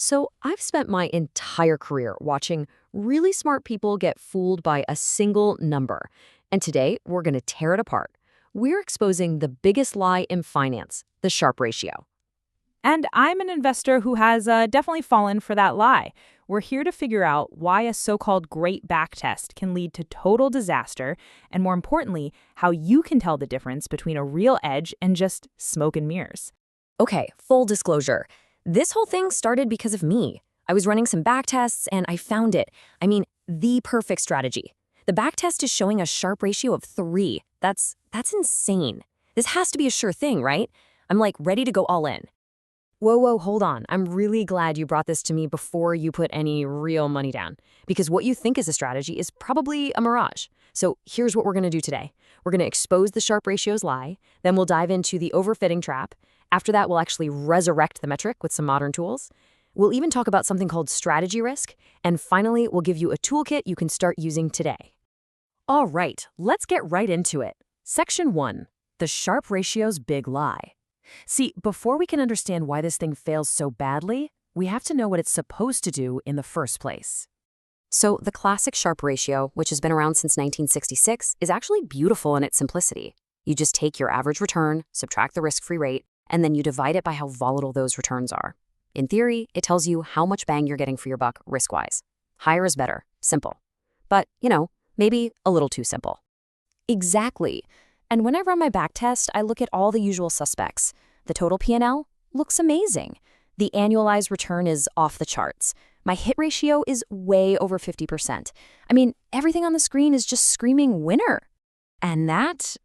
So, I've spent my entire career watching really smart people get fooled by a single number. And today, we're going to tear it apart. We're exposing the biggest lie in finance, the Sharpe ratio. And I'm an investor who has definitely fallen for that lie. We're here to figure out why a so-called great backtest can lead to total disaster, and more importantly, how you can tell the difference between a real edge and just smoke and mirrors. Okay, full disclosure. This whole thing started because of me. I was running some backtests and I found it. I mean, the perfect strategy. The backtest is showing a Sharpe ratio of 3. That's insane. This has to be a sure thing, right? I'm like ready to go all in. Whoa, hold on. I'm really glad you brought this to me before you put any real money down. Because what you think is a strategy is probably a mirage. So here's what we're going to do today. We're going to expose the Sharpe ratio's lie, then we'll dive into the overfitting trap. After that, we'll actually resurrect the metric with some modern tools. We'll even talk about something called strategy risk. And finally, we'll give you a toolkit you can start using today. All right, let's get right into it. Section 1, the Sharpe ratio's big lie. See, before we can understand why this thing fails so badly, we have to know what it's supposed to do in the first place. So the classic Sharpe ratio, which has been around since 1966, is actually beautiful in its simplicity. You just take your average return, subtract the risk-free rate, and then you divide it by how volatile those returns are. In theory, it tells you how much bang you're getting for your buck risk-wise. Higher is better. Simple. But, maybe a little too simple. Exactly. And when I run my backtest, I look at all the usual suspects. The total P&L looks amazing. The annualized return is off the charts. My hit ratio is way over 50%. I mean, everything on the screen is just screaming winner. And that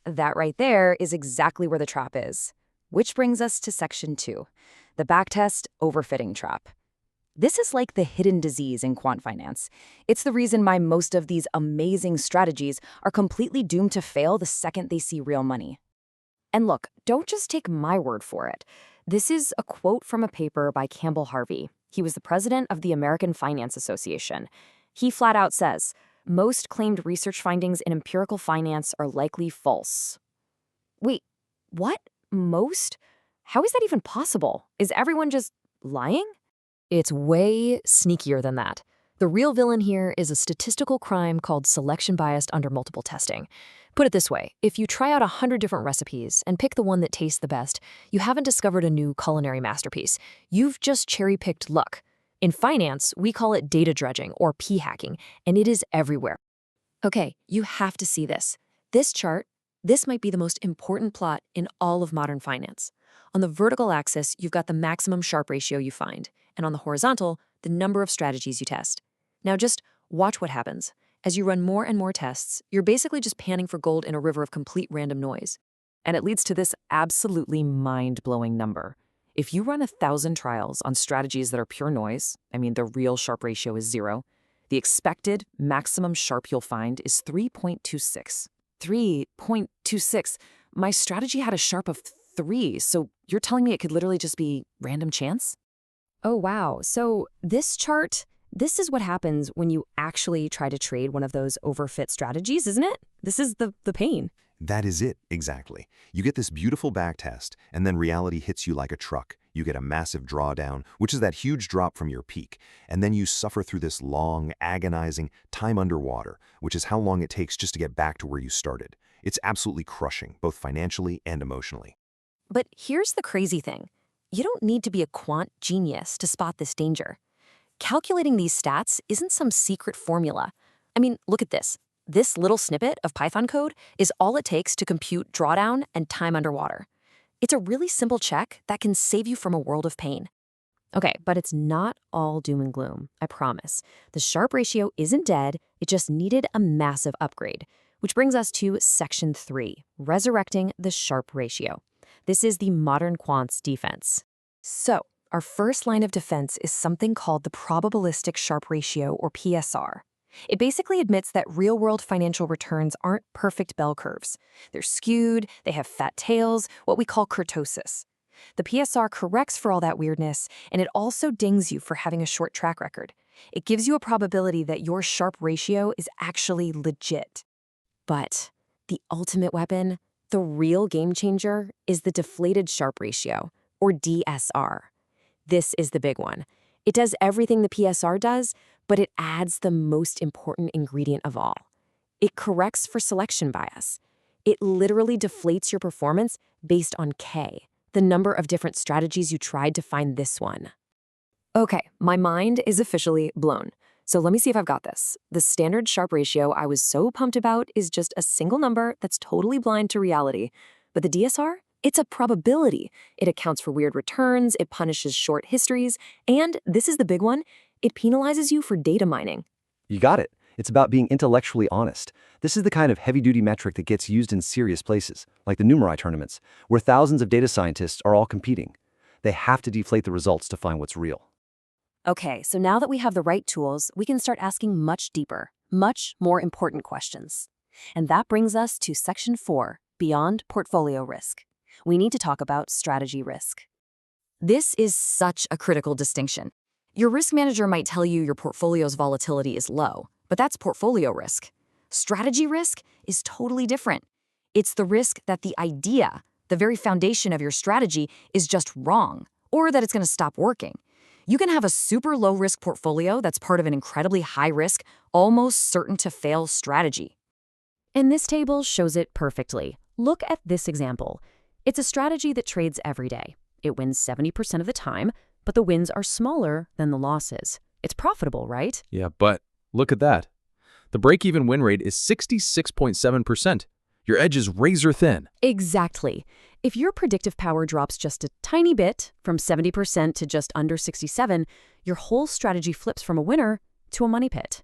right there is exactly where the trap is. Which brings us to section 2, the backtest overfitting trap. This is like the hidden disease in quant finance. It's the reason why most of these amazing strategies are completely doomed to fail the second they see real money. And look, don't just take my word for it. This is a quote from a paper by Campbell Harvey. He was the president of the American Finance Association. He flat out says, most claimed research findings in empirical finance are likely false. Wait, what? Most? How is that even possible? Is everyone just lying? It's way sneakier than that. The real villain here is a statistical crime called selection bias under multiple testing. Put it this way, if you try out 100 different recipes and pick the one that tastes the best, you haven't discovered a new culinary masterpiece. You've just cherry-picked luck. In finance, we call it data dredging or p-hacking, and it is everywhere. Okay, you have to see this. This chart, this might be the most important plot in all of modern finance. On the vertical axis, you've got the maximum Sharpe ratio you find, and on the horizontal, the number of strategies you test. Now just watch what happens. As you run more and more tests, you're basically just panning for gold in a river of complete random noise. And it leads to this absolutely mind-blowing number. If you run 1,000 trials on strategies that are pure noise, I mean the real Sharpe ratio is 0, the expected maximum Sharpe you'll find is 3.26. 3.26. My strategy had a Sharpe of 3, so you're telling me it could literally just be random chance? Oh, wow. So this chart, this is what happens when you actually try to trade one of those overfit strategies, isn't it? This is the pain. That is it, exactly. You get this beautiful backtest, and then reality hits you like a truck. You get a massive drawdown, which is that huge drop from your peak, and then you suffer through this long, agonizing time underwater, which is how long it takes just to get back to where you started. It's absolutely crushing, both financially and emotionally. But here's the crazy thing. You don't need to be a quant genius to spot this danger. Calculating these stats isn't some secret formula. I mean, look at this. This little snippet of Python code is all it takes to compute drawdown and time underwater. It's a really simple check that can save you from a world of pain. Okay, but it's not all doom and gloom, I promise. The Sharpe ratio isn't dead, it just needed a massive upgrade. Which brings us to section 3, resurrecting the Sharpe ratio. This is the modern quant's defense. So, our first line of defense is something called the Probabilistic Sharpe Ratio, or PSR. It basically admits that real-world financial returns aren't perfect bell curves. They're skewed, they have fat tails, what we call kurtosis. The PSR corrects for all that weirdness, and it also dings you for having a short track record. It gives you a probability that your Sharpe ratio is actually legit. But the ultimate weapon, the real game changer, is the Deflated Sharpe Ratio, or DSR. This is the big one. It does everything the PSR does, but it adds the most important ingredient of all. It corrects for selection bias. It literally deflates your performance based on K, the number of different strategies you tried to find this one. Okay, my mind is officially blown. So let me see if I've got this. The standard Sharpe ratio I was so pumped about is just a single number that's totally blind to reality. But the DSR? It's a probability. It accounts for weird returns, it punishes short histories, and, this is the big one, it penalizes you for data mining. You got it. It's about being intellectually honest. This is the kind of heavy-duty metric that gets used in serious places, like the numeri tournaments, where thousands of data scientists are all competing. They have to deflate the results to find what's real. Okay, so now that we have the right tools, we can start asking much deeper, much more important questions. And that brings us to Section 4, Beyond Portfolio Risk. We need to talk about strategy risk. This is such a critical distinction. Your risk manager might tell you your portfolio's volatility is low, but that's portfolio risk. Strategy risk is totally different. It's the risk that the idea, the very foundation of your strategy, is just wrong, or that it's going to stop working. You can have a super low-risk portfolio that's part of an incredibly high-risk, almost certain-to-fail strategy. And this table shows it perfectly. Look at this example. It's a strategy that trades every day. It wins 70% of the time, but the wins are smaller than the losses. It's profitable, right? Yeah, but look at that. The break-even win rate is 66.7%. Your edge is razor thin. Exactly. If your predictive power drops just a tiny bit, from 70% to just under 67, your whole strategy flips from a winner to a money pit.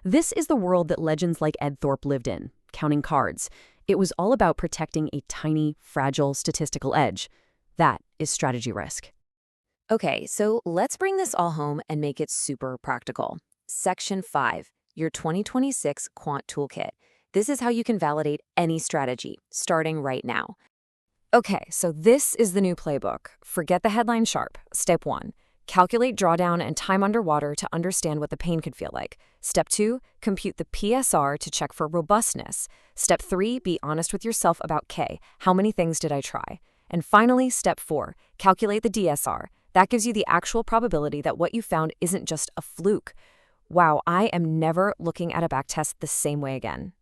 This is the world that legends like Ed Thorpe lived in, counting cards. It was all about protecting a tiny, fragile statistical edge. That is strategy risk. Okay, so let's bring this all home and make it super practical. Section 5, your 2026 Quant Toolkit. This is how you can validate any strategy, starting right now. Okay, so this is the new playbook. Forget the headline Sharpe. Step 1, calculate drawdown and time underwater to understand what the pain could feel like. Step 2, compute the PSR to check for robustness. Step 3, be honest with yourself about K. How many things did I try? And finally, step 4, calculate the DSR. That gives you the actual probability that what you found isn't just a fluke. Wow, I am never looking at a backtest the same way again.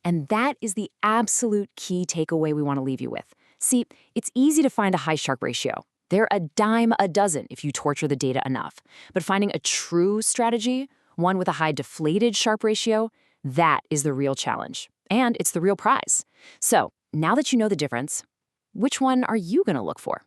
And that is the absolute key takeaway we want to leave you with. See, it's easy to find a high Sharpe ratio. They're a dime a dozen if you torture the data enough. But finding a true strategy, one with a high deflated Sharpe ratio, that is the real challenge. And it's the real prize. So, now that you know the difference, which one are you going to look for?